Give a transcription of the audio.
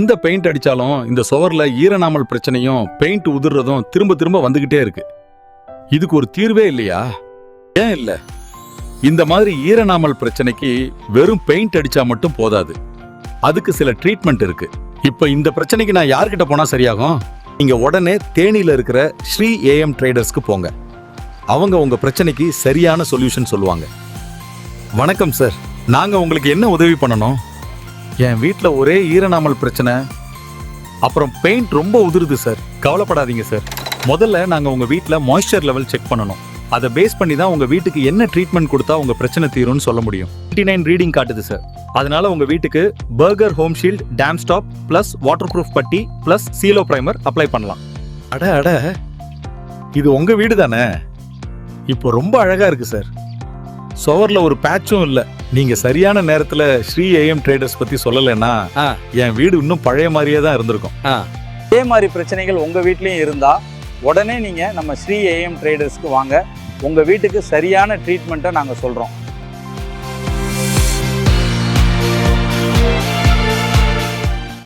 இந்த பெயிண்ட் அடிச்சாலும் இந்த சுவர்ல ஈரநாமல் பிரச்சனையும் பெயிண்ட் உதிர்றதும் திரும்ப திரும்ப வந்துகிட்டே இருக்கு. இதுக்கு ஒரு தீர்வே இல்லையா? ஏன் இல்ல? இந்த மாதிரி ஈரநாமல் பிரச்சனைக்கு வெறும் பெயிண்ட் அடிச்சா மட்டும் போதாது. அதுக்கு சில ட்ரீட்மெண்ட் இருக்கு. இப்ப இந்த பிரச்சனைக்கு நான் யார்கிட்ட போனா சரியாகும்? நீங்க உடனே தேனியில இருக்கிற ஸ்ரீ ஏஎம் ட்ரேடர்ஸ்க்கு போங்க. அவங்க உங்க பிரச்சனைக்கு சரியான சொல்யூஷன் சொல்லுவாங்க. வணக்கம் சார், நாங்க உங்களுக்கு என்ன உதவி பண்ணணும்? என் வீட்ல ஒரே ஈரநாமல் பிரச்சனை, அப்புறம் பெயிண்ட் ரொம்ப உதிருது சார். கவலைப்படாதீங்க சார். முதல்ல நாங்க உங்க வீட்ல மாய்ஸ்சர் லெவல் செக் பண்ணணும். அதை பேஸ் பண்ணி தான் உங்க வீட்டுக்கு என்ன ட்ரீட்மெண்ட் கொடுத்தா உங்க பிரச்சனை தீரும்னு சொல்ல முடியும். 29 ரீடிங் காட்டுது சார். அதனால உங்க வீட்டுக்கு Berger home shield damp stop plus waterproof putty plus சீலோ பிரைமர் அப்ளை பண்ணலாம். அட அட, இது உங்க வீடு தானே? இப்போ ரொம்ப அழகா இருக்கு சார். சுவர்ல ஒரு பேட்சும் இல்ல. நீங்க சரியான நேரத்துல ஸ்ரீ ஏஎம் ட்ரேடர்ஸ் பத்தி சொல்லலைன்னா என் வீடு இன்னும் பழைய மாதிரியே தான் இருந்திருக்கும். இதே மாதிரி பிரச்சனைகள் உங்க வீட்லயும் இருந்தா உடனே நீங்க நம்ம ஸ்ரீ ஏஎம் ட்ரேடர்ஸ்க்கு வாங்க. உங்க வீட்டுக்கு சரியான ட்ரீட்மெண்ட்டை நாங்க சொல்றோம்.